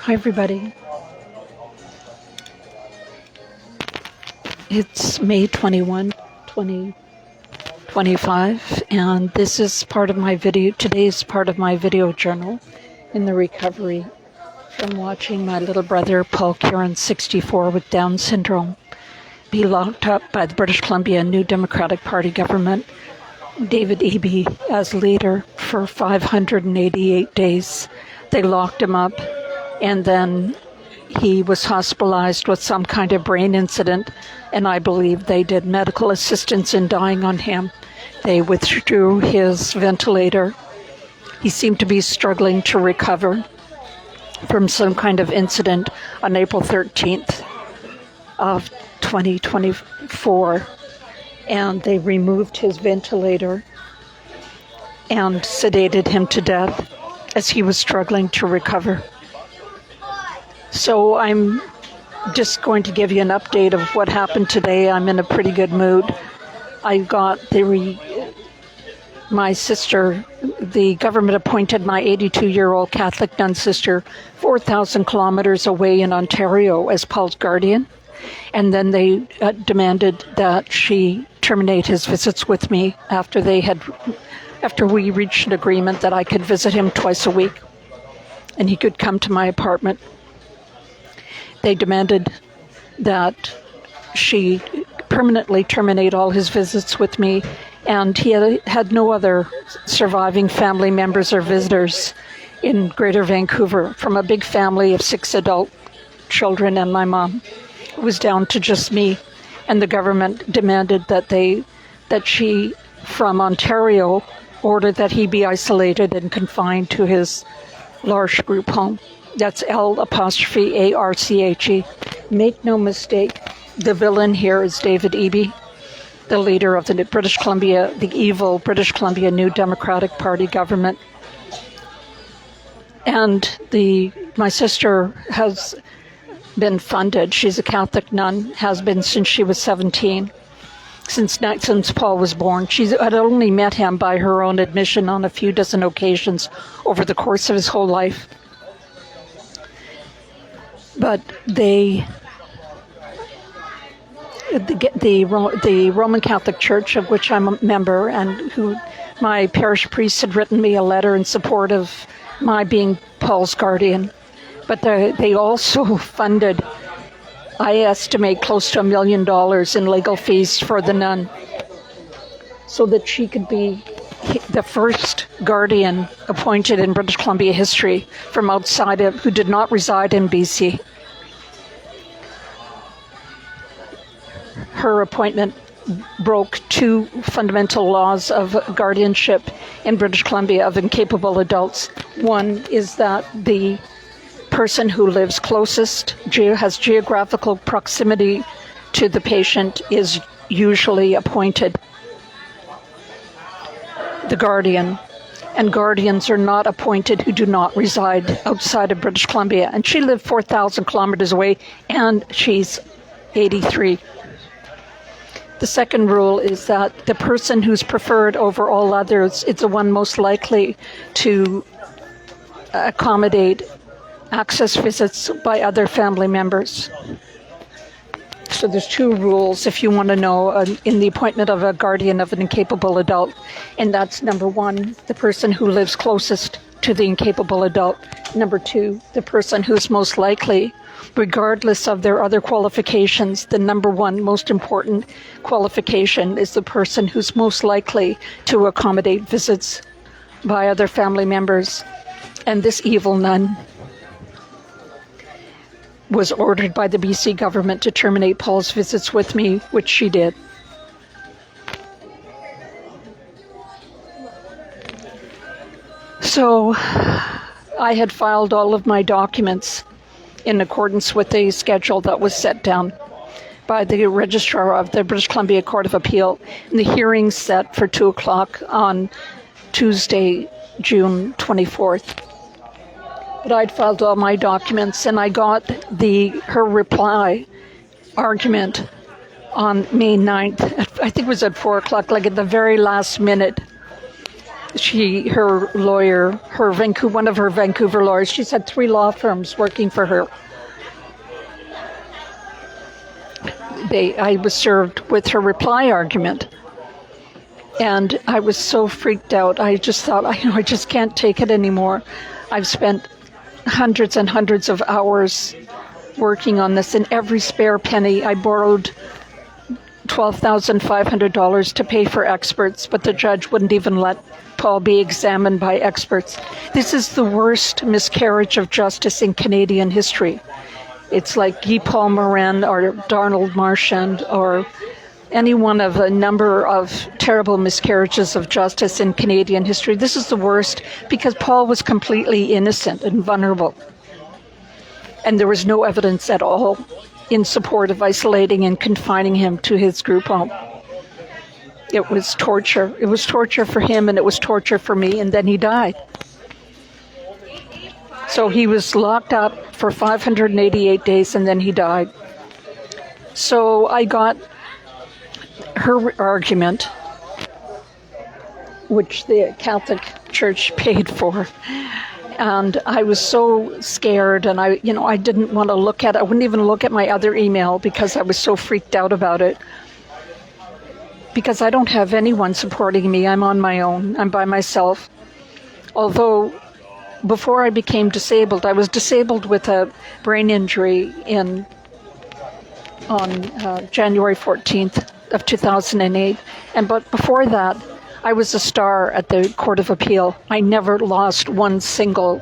Hi, everybody. It's May 21, 2025, and this is part of my video. Today's part of my video journal in the recovery from watching my little brother, Paul Kieran, 64, with Down syndrome, be locked up by the British Columbia New Democratic Party government, David Eby as leader, for 588 days. They locked him up, and then he was hospitalized with some kind of brain incident, and I believe they did medical assistance in dying on him. They withdrew his ventilator. He seemed to be struggling to recover from some kind of incident on April 13th of 2024, and they removed his ventilator and sedated him to death as he was struggling to recover. So I'm just going to give you an update of what happened today. I'm in a pretty good mood. I got my sister, the government appointed my 82-year-old Catholic nun sister 4,000 kilometers away in Ontario as Paul's guardian. And then they demanded that she terminate his visits with me after we reached an agreement that I could visit him twice a week and he could come to my apartment. They demanded that she permanently terminate all his visits with me, and he had no other surviving family members or visitors in Greater Vancouver. From a big family of 6 adult children and my mom, it was down to just me, and the government demanded that she, from Ontario, ordered that he be isolated and confined to his large group home. That's L''ARCHE. Make no mistake, the villain here is David Eby, the leader of the evil British Columbia New Democratic Party government. And my sister has been funded. She's a Catholic nun, has been since she was 17, since Paul was born. She had only met him by her own admission on a few dozen occasions over the course of his whole life. But the Roman Catholic Church, of which I'm a member, and who my parish priest had written me a letter in support of my being Paul's guardian. But they also funded, I estimate, close to $1 million in legal fees for the nun, so that she could be the first guardian appointed in British Columbia history from outside who did not reside in BC. Her appointment broke 2 fundamental laws of guardianship in British Columbia of incapable adults. One is that the person who lives closest, has geographical proximity to the patient, is usually appointed the guardian, and guardians are not appointed who do not reside outside of British Columbia. And she lived 4,000 kilometers away, and she's 83. The second rule is that the person who's preferred over all others is the one most likely to accommodate access visits by other family members. So there's 2 rules, if you want to know, in the appointment of a guardian of an incapable adult. And that's number 1, the person who lives closest to the incapable adult. Number 2, the person who's most likely, regardless of their other qualifications, the number 1 most important qualification is the person who's most likely to accommodate visits by other family members. And this evil nun was ordered by the BC government to terminate Paul's visits with me, which she did. So I had filed all of my documents in accordance with the schedule that was set down by the registrar of the British Columbia Court of Appeal, and the hearing set for 2:00 on Tuesday, June 24th. But I'd filed all my documents, and I got her reply argument on May 9th. I think it was at 4:00, like at the very last minute. her lawyer, one of her Vancouver lawyers, she's had 3 law firms working for her. I was served with her reply argument. And I was so freaked out. I just thought, I just can't take it anymore. I've spent hundreds and hundreds of hours working on this, and every spare penny. I borrowed $12,500 to pay for experts, but the judge wouldn't even let Paul be examined by experts. This is the worst miscarriage of justice in Canadian history. It's like Guy Paul Morin or Donald Marchand or any one of a number of terrible miscarriages of justice in Canadian history. This is the worst because Paul was completely innocent and vulnerable. And there was no evidence at all in support of isolating and confining him to his group home. It was torture. It was torture for him and it was torture for me, and then he died. So he was locked up for 588 days and then he died. So I got her argument, which the Catholic Church paid for. And I was so scared, and I didn't want to look at it. I wouldn't even look at my other email because I was so freaked out about it. Because I don't have anyone supporting me. I'm on my own. I'm by myself. Although before I became disabled, I was disabled with a brain injury on January 14th of 2008. But before that, I was a star at the Court of Appeal. I never lost one single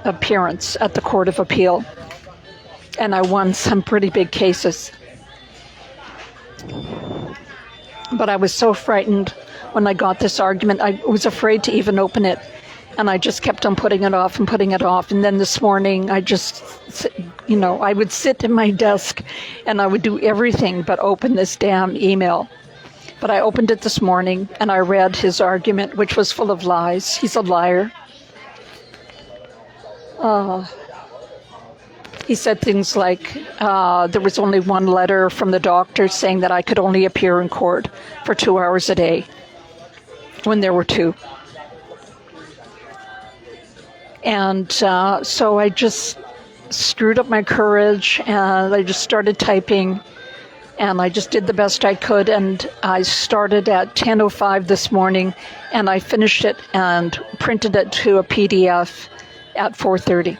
appearance at the Court of Appeal. And I won some pretty big cases. But I was so frightened when I got this argument. I was afraid to even open it. And I just kept on putting it off and putting it off. And then this morning, I would sit at my desk and I would do everything but open this damn email. But I opened it this morning and I read his argument, which was full of lies. He's a liar. He said things like there was only one letter from the doctor saying that I could only appear in court for 2 hours a day when there were 2. And so I just screwed up my courage and I just started typing. And I just did the best I could, and I started at 10:05 this morning, and I finished it and printed it to a PDF at 4:30.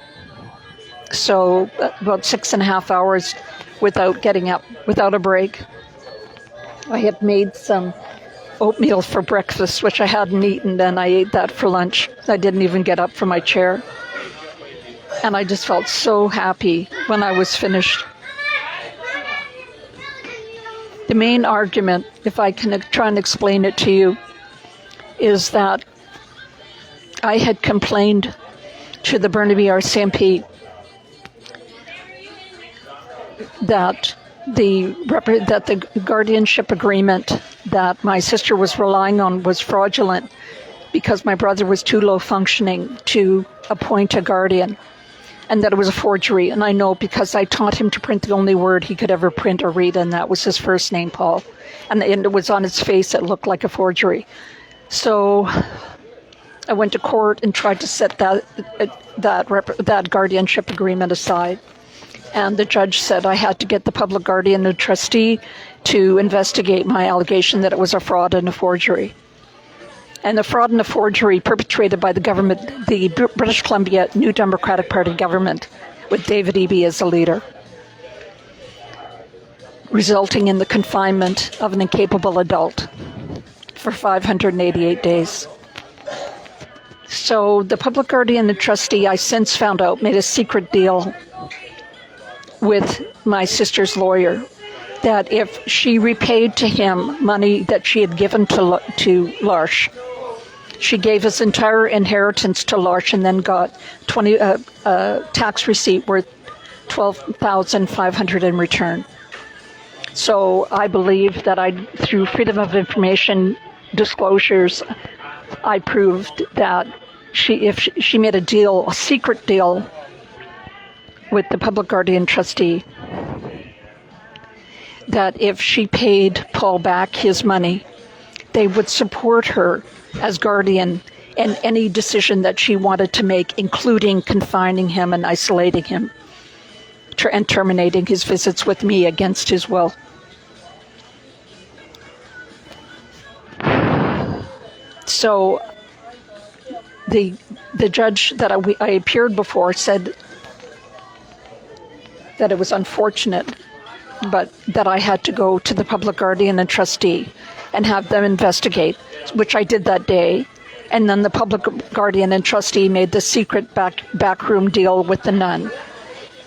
So about 6.5 hours without getting up, without a break. I had made some oatmeal for breakfast, which I hadn't eaten, and I ate that for lunch. I didn't even get up from my chair. And I just felt so happy when I was finished. The main argument, if I can try and explain it to you, is that I had complained to the Burnaby RCMP that the guardianship agreement that my sister was relying on was fraudulent because my brother was too low functioning to appoint a guardian. And that it was a forgery. And I know because I taught him to print the only word he could ever print or read, and that was his first name, Paul. And it was on his face. It looked like a forgery. So I went to court and tried to set that guardianship agreement aside. And the judge said I had to get the public guardian and trustee to investigate my allegation that it was a fraud and a forgery. And the fraud and the forgery perpetrated by the government, the British Columbia New Democratic Party government, with David Eby as a leader, resulting in the confinement of an incapable adult for 588 days. So the public guardian and trustee, I since found out, made a secret deal with my sister's lawyer that if she repaid to him money that she had given to L'Arche, she gave his entire inheritance to L'Arche and then got a tax receipt worth $12,500 in return. So I believe that through Freedom of Information disclosures, I proved that if she made a secret deal with the public guardian trustee, that if she paid Paul back his money, they would support her as guardian and any decision that she wanted to make, including confining him and isolating him and terminating his visits with me against his will. So the judge that I appeared before said that it was unfortunate, but that I had to go to the public guardian and trustee and have them investigate, which I did that day. And then the public guardian and trustee made the secret backroom deal with the nun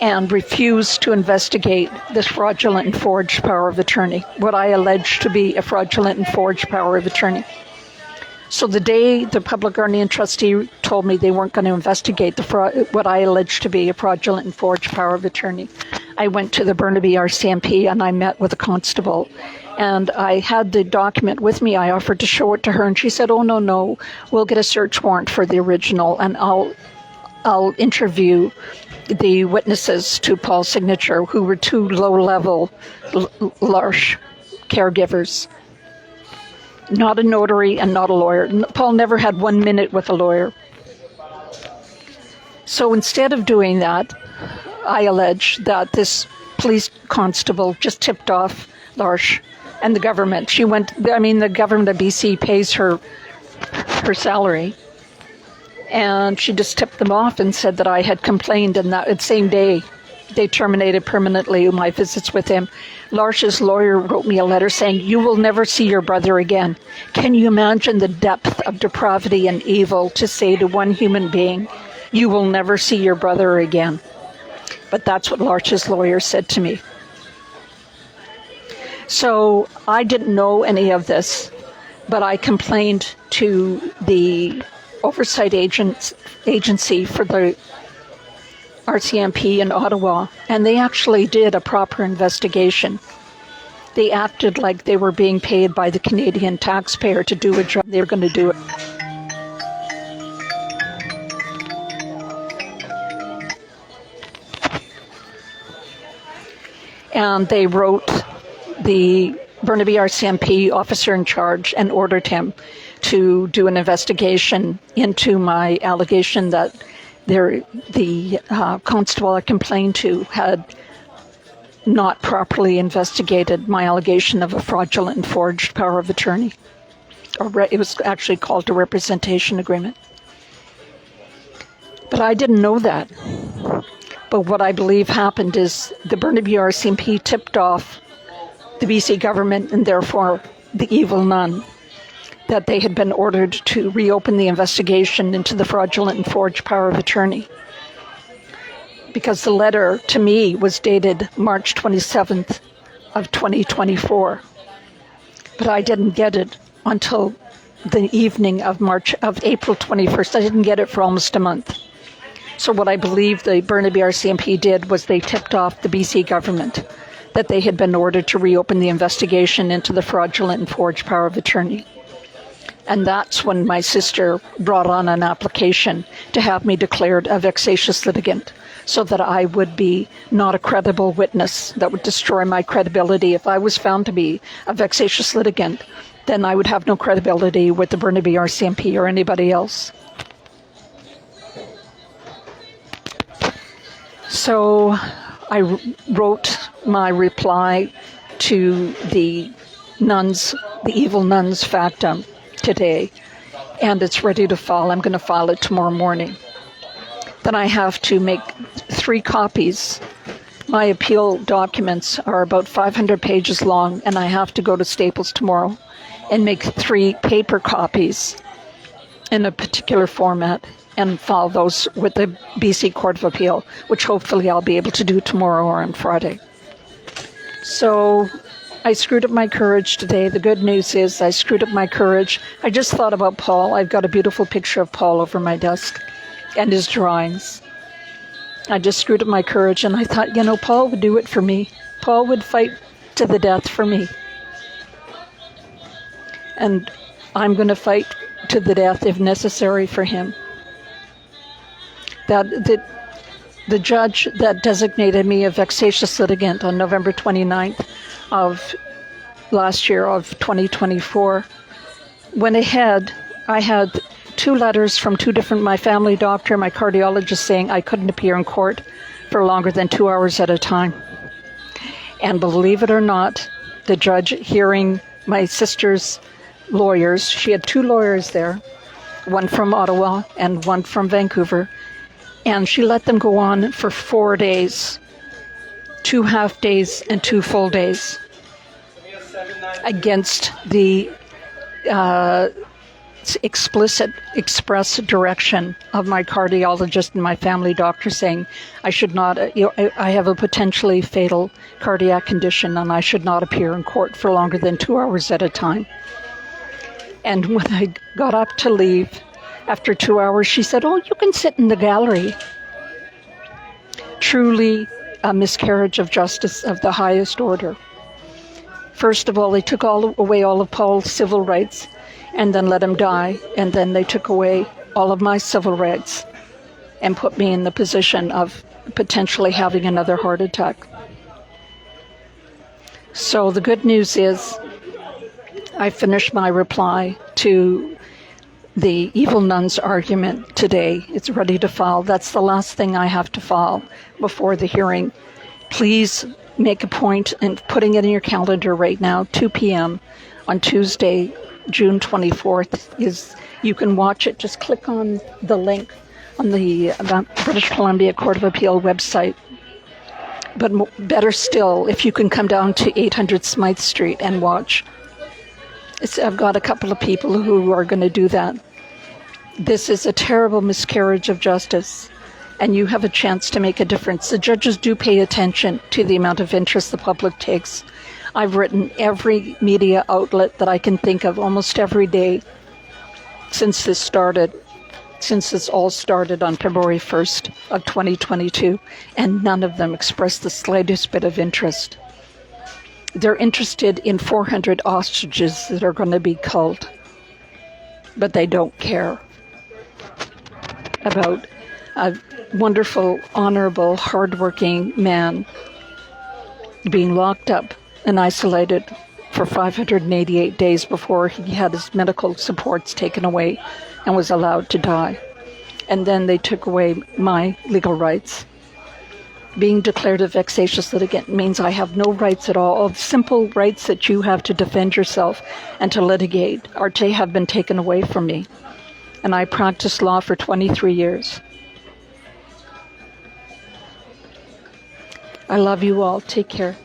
and refused to investigate this fraudulent and forged power of attorney, what I allege to be a fraudulent and forged power of attorney. So the day the public guardian trustee told me they weren't going to investigate what I alleged to be a fraudulent and forged power of attorney, I went to the Burnaby RCMP and I met with a constable. And I had the document with me. I offered to show it to her, and she said, "Oh, no, we'll get a search warrant for the original, and I'll interview the witnesses to Paul's signature, who were two low-level L'Arche caregivers. Not a notary and not a lawyer. Paul never had 1 minute with a lawyer." So instead of doing that, I allege that this police constable just tipped off L'Arche and the government. The government of BC pays her salary. And she just tipped them off and said that I had complained, and that same day they terminated permanently my visits with him. L'Arche's lawyer wrote me a letter saying, "You will never see your brother again." Can you imagine the depth of depravity and evil to say to one human being, "You will never see your brother again"? But that's what L'Arche's lawyer said to me. So I didn't know any of this, but I complained to the oversight agency for the RCMP in Ottawa, and they actually did a proper investigation. They acted like they were being paid by the Canadian taxpayer to do a job. They were going to do it. And they wrote the Burnaby RCMP officer in charge and ordered him to do an investigation into my allegation that the constable I complained to had not properly investigated my allegation of a fraudulent and forged power of attorney. It was actually called a representation agreement. But I didn't know that. But what I believe happened is the Burnaby RCMP tipped off the BC government and therefore the evil nun that they had been ordered to reopen the investigation into the fraudulent and forged power of attorney. Because the letter to me was dated March 27th of 2024. But I didn't get it until the evening of April 21st. I didn't get it for almost a month. So what I believe the Burnaby RCMP did was they tipped off the BC government that they had been ordered to reopen the investigation into the fraudulent and forged power of attorney. And that's when my sister brought on an application to have me declared a vexatious litigant, so that I would be not a credible witness that would destroy my credibility. If I was found to be a vexatious litigant, then I would have no credibility with the Burnaby RCMP or anybody else. So I wrote my reply to the evil nuns factum today, and it's ready to file. I'm going to file it tomorrow morning. Then I have to make 3 copies. My appeal documents are about 500 pages long, and I have to go to Staples tomorrow and make 3 paper copies in a particular format and file those with the BC Court of Appeal, which hopefully I'll be able to do tomorrow or on Friday. So I screwed up my courage today. The good news is I screwed up my courage. I just thought about Paul. I've got a beautiful picture of Paul over my desk and his drawings. I just screwed up my courage, and I thought, Paul would do it for me. Paul would fight to the death for me. And I'm going to fight to the death if necessary for him. That the judge that designated me a vexatious litigant on November 29th of last year, of 2024, went ahead. I had 2 letters from 2 different, my family doctor, my cardiologist, saying I couldn't appear in court for longer than 2 hours at a time. And believe it or not, the judge, hearing my sister's lawyers, she had 2 lawyers there, one from Ottawa and one from Vancouver, and she let them go on for 4 days, 2 half days and 2 full days, against the express direction of my cardiologist and my family doctor, saying I should not, I have a potentially fatal cardiac condition and I should not appear in court for longer than 2 hours at a time. And when I got up to leave after 2 hours, she said, "Oh, you can sit in the gallery." Truly a miscarriage of justice of the highest order. First of all, they took away all of Paul's civil rights and then let him die. And then they took away all of my civil rights and put me in the position of potentially having another heart attack. So the good news is I finished my reply to the evil nun's argument today. It's ready to file. That's the last thing I have to file before the hearing. Please make a point in putting it in your calendar right now, 2 p.m. on Tuesday, June 24th. You can watch it. Just click on the link on the British Columbia Court of Appeal website. But better still, if you can come down to 800 Smythe Street and watch. I've got a couple of people who are going to do that. This is a terrible miscarriage of justice, and you have a chance to make a difference. The judges do pay attention to the amount of interest the public takes. I've written every media outlet that I can think of almost every day since this all started on February 1st of 2022, and none of them expressed the slightest bit of interest. They're interested in 400 ostriches that are going to be culled, but they don't care about a wonderful, honorable, hardworking man being locked up and isolated for 588 days before he had his medical supports taken away and was allowed to die. And then they took away my legal rights. Being declared a vexatious litigant means I have no rights at all. All the simple rights that you have to defend yourself and to litigate have been taken away from me. And I practiced law for 23 years. I love you all. Take care.